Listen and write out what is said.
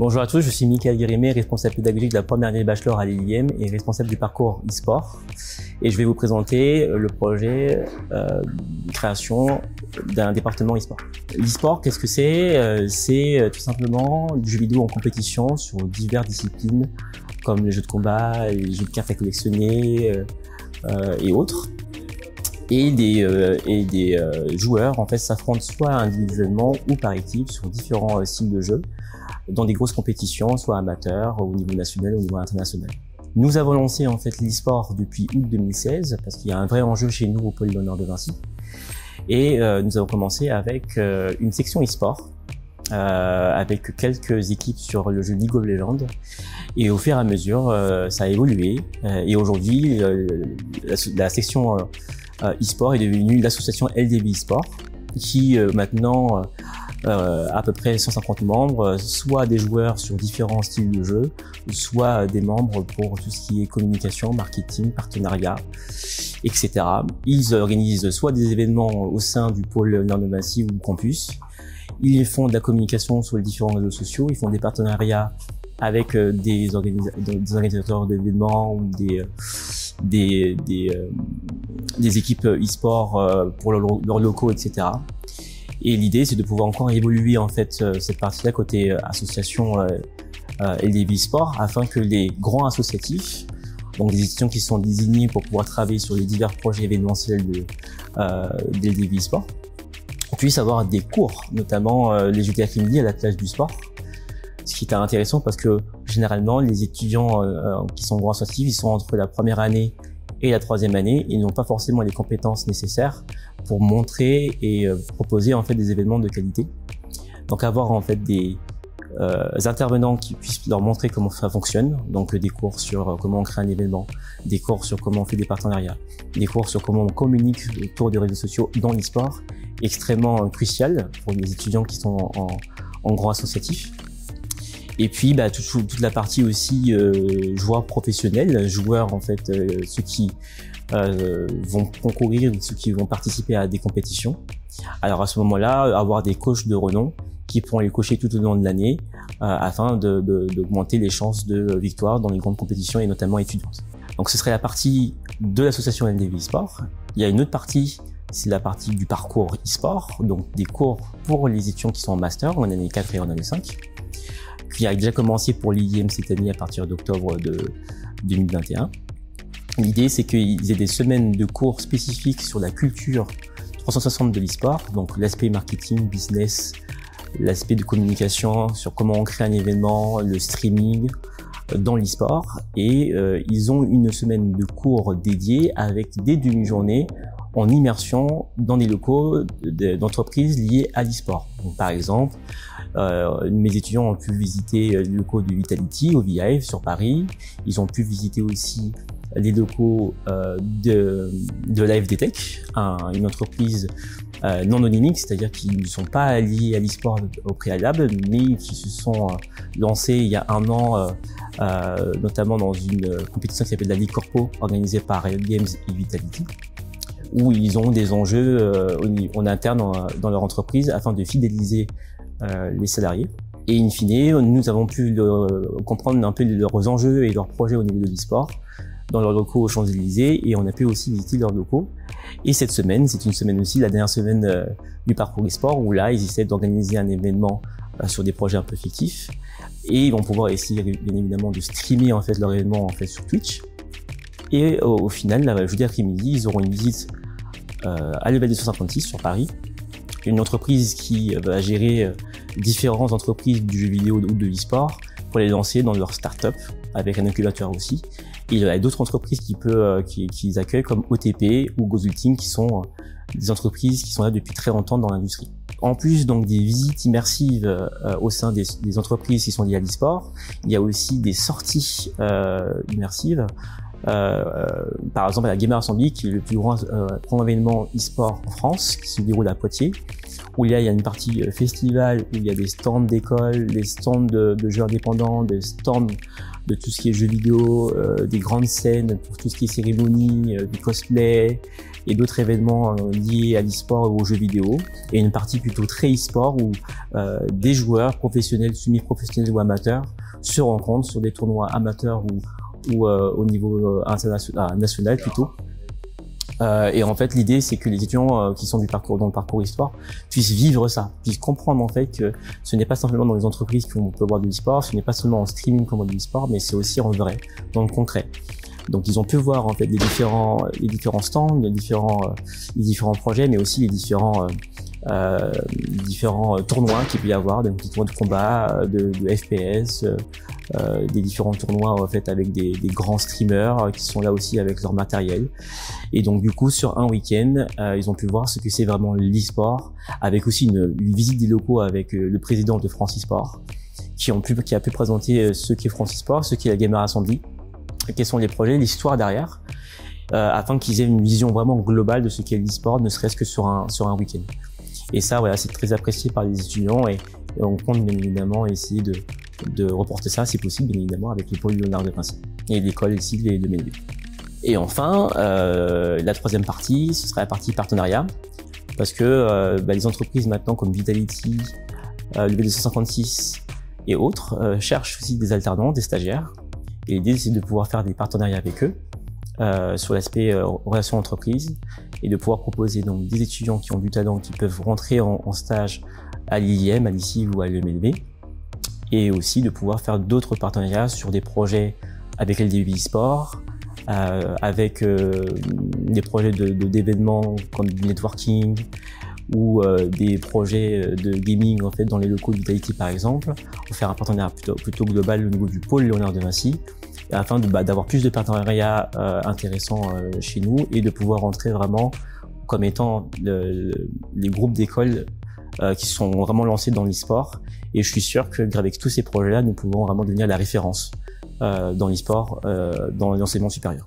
Bonjour à tous, je suis Mickaël Guérimé, responsable pédagogique de la première année de bachelor à l'IIM et responsable du parcours e-sport. Et je vais vous présenter le projet de création d'un département e-sport. L'e-sport, qu'est-ce que c'est? C'est tout simplement du jeu vidéo en compétition sur diverses disciplines comme les jeux de combat, les jeux de cartes à collectionner et autres. Et des joueurs en fait s'affrontent soit individuellement ou par équipe sur différents styles de jeu dans des grosses compétitions, soit amateurs, au niveau national ou au niveau international. Nous avons lancé en fait l'e-sport depuis août 2016 parce qu'il y a un vrai enjeu chez nous au pôle d'honneur de Vinci. Et nous avons commencé avec une section e-sport avec quelques équipes sur le jeu League of Legends. Et au fur et à mesure, ça a évolué. Et aujourd'hui, la section e-sport est devenue l'association LDB e-sport qui maintenant à peu près 150 membres, soit des joueurs sur différents styles de jeu, soit des membres pour tout ce qui est communication, marketing, partenariat, etc. Ils organisent soit des événements au sein du pôle Nanoma-Massif ou campus, ils font de la communication sur les différents réseaux sociaux, ils font des partenariats avec des organisateurs d'événements ou des équipes e-sport pour leurs locaux, etc. Et l'idée, c'est de pouvoir encore évoluer en fait cette partie-là côté association LDB Sport, afin que les grands associatifs, donc des institutions qui sont désignées pour pouvoir travailler sur les divers projets événementiels de LDB Sport, puissent avoir des cours, notamment les jeudis après-midi à la place du sport. Ce qui est intéressant parce que généralement les étudiants qui sont grands associatifs, ils sont entre la première année et la troisième année, ils n'ont pas forcément les compétences nécessaires pour montrer et proposer en fait des événements de qualité. Donc avoir en fait des intervenants qui puissent leur montrer comment ça fonctionne, donc des cours sur comment on crée un événement, des cours sur comment on fait des partenariats, des cours sur comment on communique autour des réseaux sociaux dans l'e-sport, extrêmement crucial pour les étudiants qui sont en grand associatif. Et puis toute la partie aussi joueurs professionnels, joueurs en fait ceux qui vont concourir, ceux qui vont participer à des compétitions. Alors à ce moment-là, avoir des coachs de renom qui pourront les coacher tout au long de l'année afin d'augmenter les chances de victoire dans les grandes compétitions et notamment étudiantes. Donc ce serait la partie de l'association LDB e-sport. Il y a une autre partie, c'est la partie du parcours e-sport, donc des cours pour les étudiants qui sont en master, en année 4 et en année 5. Qui a déjà commencé pour l'IIM cette année à partir d'octobre de 2021. L'idée, c'est qu'ils aient des semaines de cours spécifiques sur la culture 360 de l'e-sport, donc l'aspect marketing, business, l'aspect de communication, sur comment on crée un événement, le streaming dans l'e-sport. Et ils ont une semaine de cours dédiés avec des demi-journées en immersion dans des locaux d'entreprises liées à l'e-sport. Donc, par exemple, mes étudiants ont pu visiter les locaux de Vitality au VIve sur Paris. Ils ont pu visiter aussi les locaux de l'AFD Tech, une entreprise non anonymique, c'est-à-dire qui ne sont pas liés à l'e-sport au préalable, mais qui se sont lancés il y a un an, notamment dans une compétition qui s'appelle la Ligue Corpo, organisée par Riot Games et Vitality, où ils ont des enjeux en interne dans leur entreprise afin de fidéliser les salariés. Et in fine, nous avons pu comprendre un peu leurs enjeux et leurs projets au niveau de l'e-sport dans leurs locaux aux Champs-Élysées, et on a pu aussi visiter leurs locaux. Et cette semaine, c'est une semaine aussi, la dernière semaine du parcours e-sport, où là, ils essaient d'organiser un événement sur des projets un peu fictifs, et ils vont pouvoir essayer bien évidemment de streamer en fait leur événement en fait sur Twitch. Et au final, jeudi après-midi, ils auront une visite à Level 256 sur Paris, une entreprise qui va gérer différentes entreprises du jeu vidéo ou de l'e-sport pour les lancer dans leur start-up avec un incubateur aussi. Et il y a d'autres entreprises qui accueillent comme OTP ou Gozulting, qui sont des entreprises qui sont là depuis très longtemps dans l'industrie. En plus donc des visites immersives au sein des entreprises qui sont liées à l'e-sport, il y a aussi des sorties immersives. Par exemple à la Gamer Assembly, qui est le plus grand événement e-sport en France, qui se déroule à Poitiers, où il y a une partie festival, où il y a des stands d'école, des stands de jeux indépendants, des stands de tout ce qui est jeux vidéo, des grandes scènes pour tout ce qui est cérémonie, du cosplay et d'autres événements liés à l'e-sport ou aux jeux vidéo. Et une partie plutôt très e-sport où des joueurs professionnels, semi-professionnels ou amateurs se rencontrent sur des tournois amateurs ou au niveau national plutôt. Et en fait, l'idée, c'est que les étudiants qui sont dans le parcours e-sport puissent vivre ça, puissent comprendre en fait que ce n'est pas simplement dans les entreprises qu'on peut voir de l'e-sport, ce n'est pas seulement en streaming qu'on voit de l'e-sport, mais c'est aussi en vrai, dans le concret. Donc, ils ont pu voir en fait les différents stands, les différents projets, mais aussi les différents tournois qu'il peut y avoir, des tournois de combat, de FPS, des différents tournois en fait avec des grands streamers qui sont là aussi avec leur matériel. Et donc du coup sur un week-end, ils ont pu voir ce que c'est vraiment l'e-sport, avec aussi une visite des locaux avec le président de France e-sport, qui a pu présenter ce qu'est France e-sport, ce qu'est la Gamer Assembly, quels sont les projets, l'histoire derrière, afin qu'ils aient une vision vraiment globale de ce qu'est l'e-sport, ne serait-ce que sur un week-end. Et ça, voilà, c'est très apprécié par les étudiants et on compte bien évidemment essayer de reporter ça, si possible, bien évidemment, avec le pôle Léonard de Vinci et l'école ici de Ménévé. Et enfin, la troisième partie, ce sera la partie partenariat, parce que les entreprises maintenant comme Vitality, le V256 et autres cherchent aussi des alternants, des stagiaires. Et l'idée, c'est de pouvoir faire des partenariats avec eux sur l'aspect relations entreprises et de pouvoir proposer donc des étudiants qui ont du talent, qui peuvent rentrer en stage à l'IIM, à l'ICI ou à l'EMLB, et aussi de pouvoir faire d'autres partenariats sur des projets avec LDU e-sport, avec des projets d'événements comme du networking ou des projets de gaming en fait dans les locaux de Vitality par exemple, pour faire un partenariat plutôt global au niveau du pôle Léonard de Vinci, afin d'avoir plus de partenariats intéressants chez nous et de pouvoir rentrer vraiment comme étant les groupes d'écoles qui sont vraiment lancés dans l'e-sport. Et je suis sûr qu'avec tous ces projets-là, nous pouvons vraiment devenir la référence dans l'e-sport, dans l'enseignement supérieur.